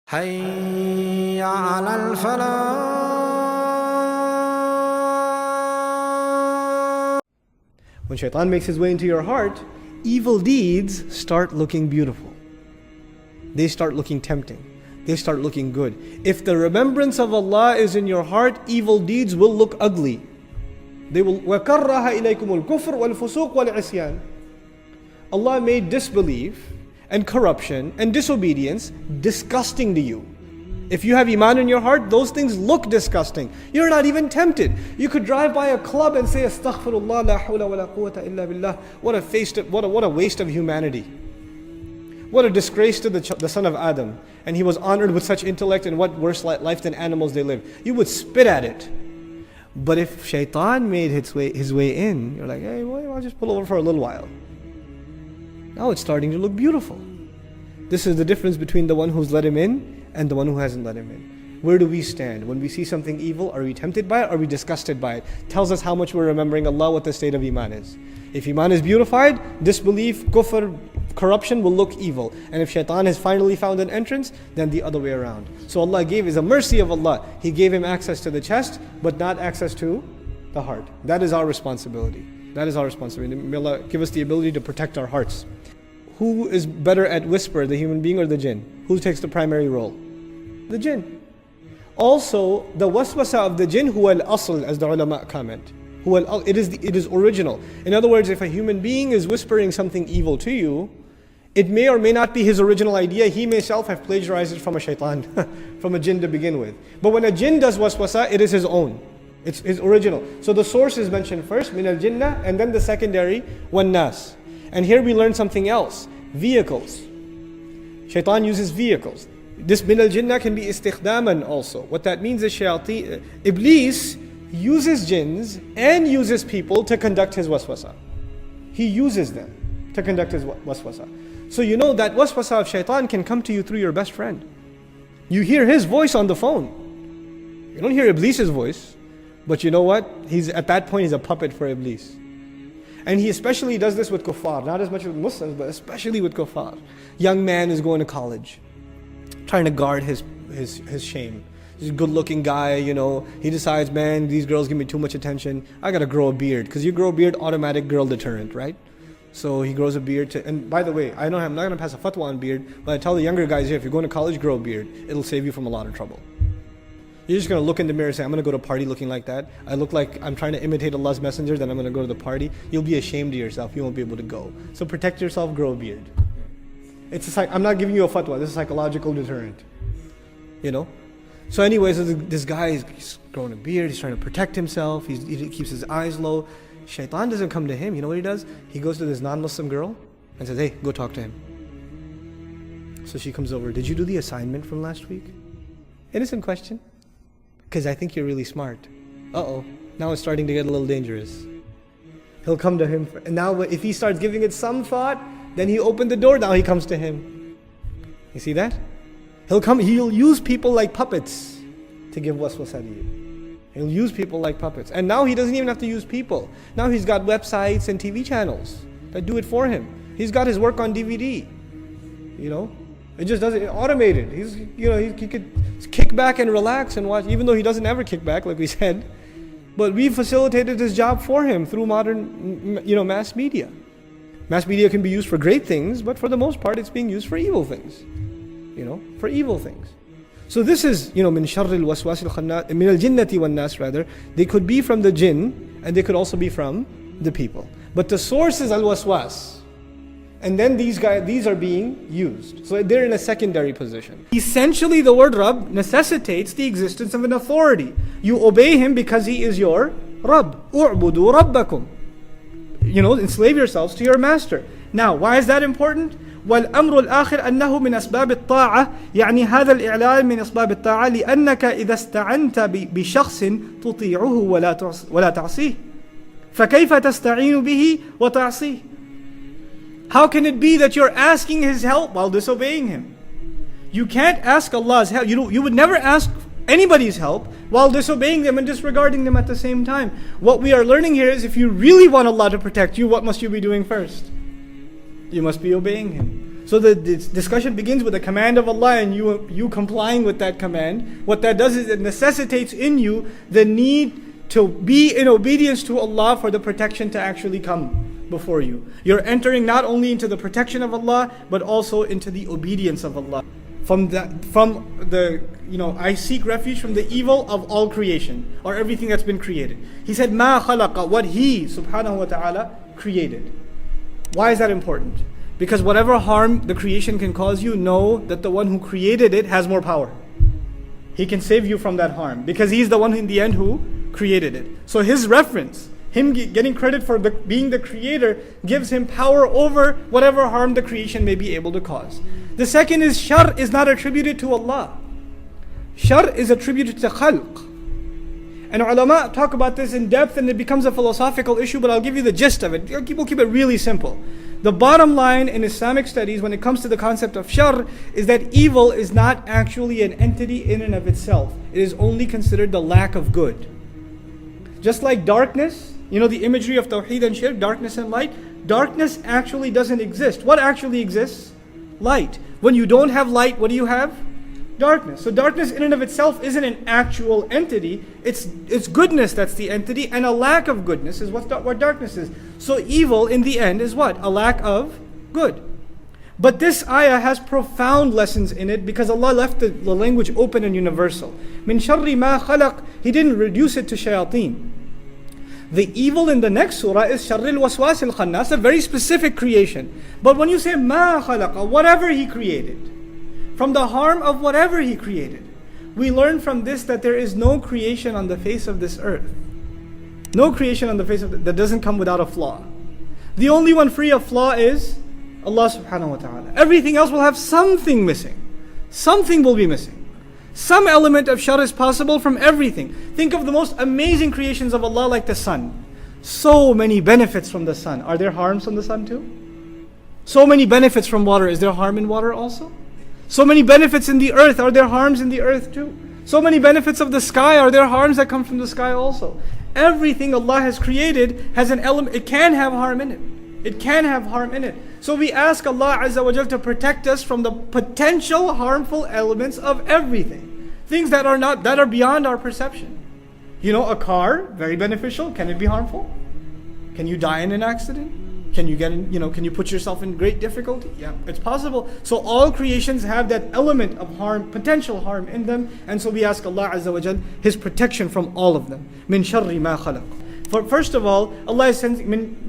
حي على الفلاح. When shaitan makes his way into your heart, evil deeds start looking beautiful. They start looking tempting. They start looking good. If the remembrance of Allah is in your heart, evil deeds will look ugly. They will وَكَرَّهَ إِلَيْكُمُ الْكُفْرُ وَالْفُسُوقُ وَالْعِصْيَانِ. Allah made disbelief and corruption and disobedience disgusting to you. If you have iman in your heart, those things look disgusting. You're not even tempted. You could drive by a club and say, Astaghfirullah, la hawla wa la quwwata illa billah. What a waste of humanity. What a disgrace to the son of Adam. And he was honored with such intellect, and what worse life than animals they live. You would spit at it. But if shaitan made his way in, you're like, hey, well, I'll just pull over for a little while. Now it's starting to look beautiful. This is the difference between the one who's let him in and the one who hasn't let him in. Where do we stand? When we see something evil, are we tempted by it? Are we disgusted by it? Tells us how much we're remembering Allah, what the state of iman is. If iman is beautified, disbelief, kufr, corruption will look evil. And if shaitan has finally found an entrance, then the other way around. So Allah is a mercy of Allah. He gave him access to the chest, but not access to the heart. That is our responsibility. That is our responsibility. May Allah give us the ability to protect our hearts. Who is better at whisper, the human being or the jinn? Who takes the primary role? The jinn. Also, the waswasa of the jinn, huwa al-asl, as the ulama comment. It is original. In other words, if a human being is whispering something evil to you, it may or may not be his original idea. He may himself have plagiarized it from a shaitan, from a jinn to begin with. But when a jinn does waswasa, it is his own. It's his original. So the source is mentioned first, min al-jinnah, and then the secondary, wan nas. And here we learn something else. Vehicles. Shaitan uses vehicles. This min al-jinnah can be istikhdaman also. What that means is Iblis uses jinns and uses people to conduct his waswasa. He uses them to conduct his waswasa. So you know that waswasa of shaitan can come to you through your best friend. You hear his voice on the phone. You don't hear Iblis's voice. But you know what? At that point, he's a puppet for Iblis. And he especially does this with kuffar. Not as much with Muslims, but especially with kuffar. Young man is going to college, trying to guard his shame. He's a good looking guy, you know. He decides, man, these girls give me too much attention. I gotta grow a beard. Because you grow a beard, automatic girl deterrent, right? So he grows a beard. And by the way, I'm not gonna pass a fatwa on beard, but I tell the younger guys here, if you're going to college, grow a beard. It'll save you from a lot of trouble. You're just going to look in the mirror and say, I'm going to go to a party looking like that. I look like I'm trying to imitate Allah's messenger, then I'm going to go to the party. You'll be ashamed of yourself. You won't be able to go. So protect yourself, grow a beard. I'm not giving you a fatwa. This is a psychological deterrent. You know? So anyways, this guy is growing a beard. He's trying to protect himself. He keeps his eyes low. Shaitan doesn't come to him. You know what he does? He goes to this non-Muslim girl and says, hey, go talk to him. So she comes over. Did you do the assignment from last week? Innocent question. Because I think you're really smart. Uh-oh, now it's starting to get a little dangerous. He'll come to him, and now if he starts giving it some thought, then he opened the door, now he comes to him. You see that? He'll use people like puppets to give waswasa to you. He'll use people like puppets. And now he doesn't even have to use people. Now he's got websites and TV channels that do it for him. He's got his work on DVD. You know? It just does it automated. He could kick back and relax and watch, even though he doesn't ever kick back, like we said. But we facilitated his job for him through modern, mass media. Mass media can be used for great things, but for the most part, it's being used for evil things. For evil things. So this is, min sharril waswas al-khannas, min al-jinnati wan nas rather. They could be from the jinn, and they could also be from the people. But the source is al-waswas. And then these are being used. So they're in a secondary position. Essentially, the word Rabb necessitates the existence of an authority. You obey him because he is your Rabb. U'budu rabbakum. Enslave yourselves to your master. Now, why is that important? والأمر الآخر أنه من أسباب الطاعة يعني هذا الإعلان من أسباب الطاعة لأنك إذا استعنت بشخص تطيعه ولا تعصيه فكيف تستعين به وتعصيه. How can it be that you're asking his help while disobeying him? You can't ask Allah's help. You would never ask anybody's help while disobeying them and disregarding them at the same time. What we are learning here is if you really want Allah to protect you, what must you be doing first? You must be obeying him. So the discussion begins with a command of Allah and you complying with that command. What that does is it necessitates in you the need to be in obedience to Allah for the protection to actually come before you. You're entering not only into the protection of Allah, but also into the obedience of Allah. I seek refuge from the evil of all creation, or everything that's been created. He said, ma khalaqa, what He subhanahu wa ta'ala created. Why is that important? Because whatever harm the creation can cause you, know that the one who created it has more power. He can save you from that harm, because He's the one in the end who created it. So His reference, Him getting credit for being the creator, gives Him power over whatever harm the creation may be able to cause. The second is shar is not attributed to Allah. Shar is attributed to khalq. And ulama talk about this in depth and it becomes a philosophical issue, but I'll give you the gist of it. We'll keep it really simple. The bottom line in Islamic studies when it comes to the concept of shar is that evil is not actually an entity in and of itself. It is only considered the lack of good. Just like darkness, the imagery of tawheed and shirk, darkness and light, darkness actually doesn't exist. What actually exists? Light. When you don't have light, what do you have? Darkness. So darkness in and of itself isn't an actual entity. It's goodness that's the entity, and a lack of goodness is what darkness is. So evil in the end is what? A lack of good. But this ayah has profound lessons in it because Allah left the language open and universal. Min sharri ma khalaq. He didn't reduce it to shayateen. The evil in the next surah is sharril waswas al khannas, a very specific creation. But when you say ma khalaqa, whatever He created, from the harm of whatever He created, we learn from this that there is no creation on the face of this earth. No creation on the face of that doesn't come without a flaw. The only one free of flaw is Allah subhanahu wa ta'ala. Everything else will have something missing. Something will be missing. Some element of shar is possible from everything. Think of the most amazing creations of Allah like the sun. So many benefits from the sun. Are there harms from the sun too? So many benefits from water. Is there harm in water also? So many benefits in the earth. Are there harms in the earth too? So many benefits of the sky. Are there harms that come from the sky also? Everything Allah has created has an element. It can have harm in it. It can have harm in it. So we ask Allah Azza wa Jal to protect us from the potential harmful elements of everything. Things that are beyond our perception. A car, very beneficial. Can it be harmful? Can you die in an accident? Can you put yourself in great difficulty? Yeah, it's possible. So all creations have that element of harm, potential harm in them. And so we ask Allah Azza wa Jal His protection from all of them. Min sharri ma khalaq. First of all, Allah is saying,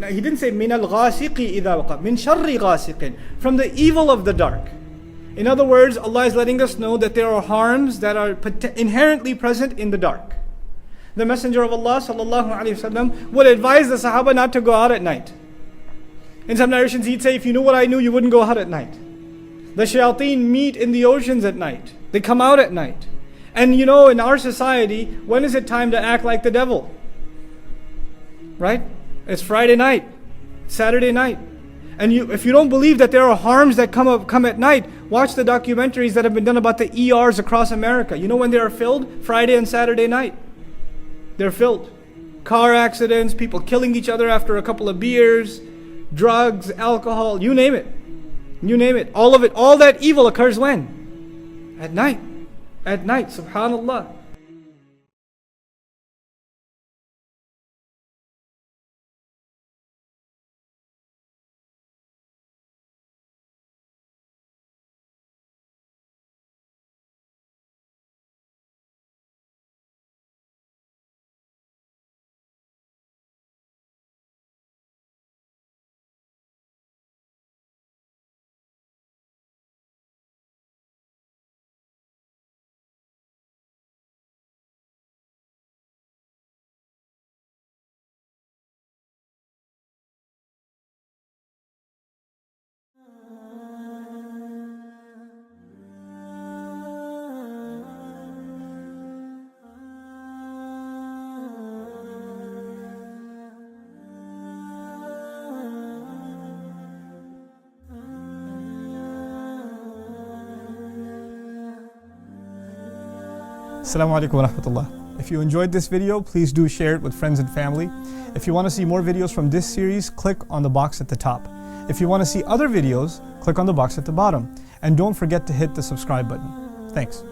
He didn't say min al-ghasiqi idha waqa, min sharri ghasiqin, from the evil of the dark. In other words, Allah is letting us know that there are harms that are inherently present in the dark. The Messenger of Allah sallallahu alaihi wasallam would advise the Sahaba not to go out at night. In some narrations, he'd say, if you knew what I knew, you wouldn't go out at night. The shayateen meet in the oceans at night. They come out at night. And in our society, when is it time to act like the devil? Right? It's Friday night, Saturday night. And if you don't believe that there are harms that come at night, watch the documentaries that have been done about the ERs across America. You know when they are filled? Friday and Saturday night. They're filled. Car accidents, people killing each other after a couple of beers, drugs, alcohol, you name it. You name it. All of it, all that evil occurs when? At night. At night, subhanallah. Assalamu alaikum wa rahmatullah. If you enjoyed this video, please do share it with friends and family. If you want to see more videos from this series, click on the box at the top. If you want to see other videos, click on the box at the bottom. And don't forget to hit the subscribe button. Thanks.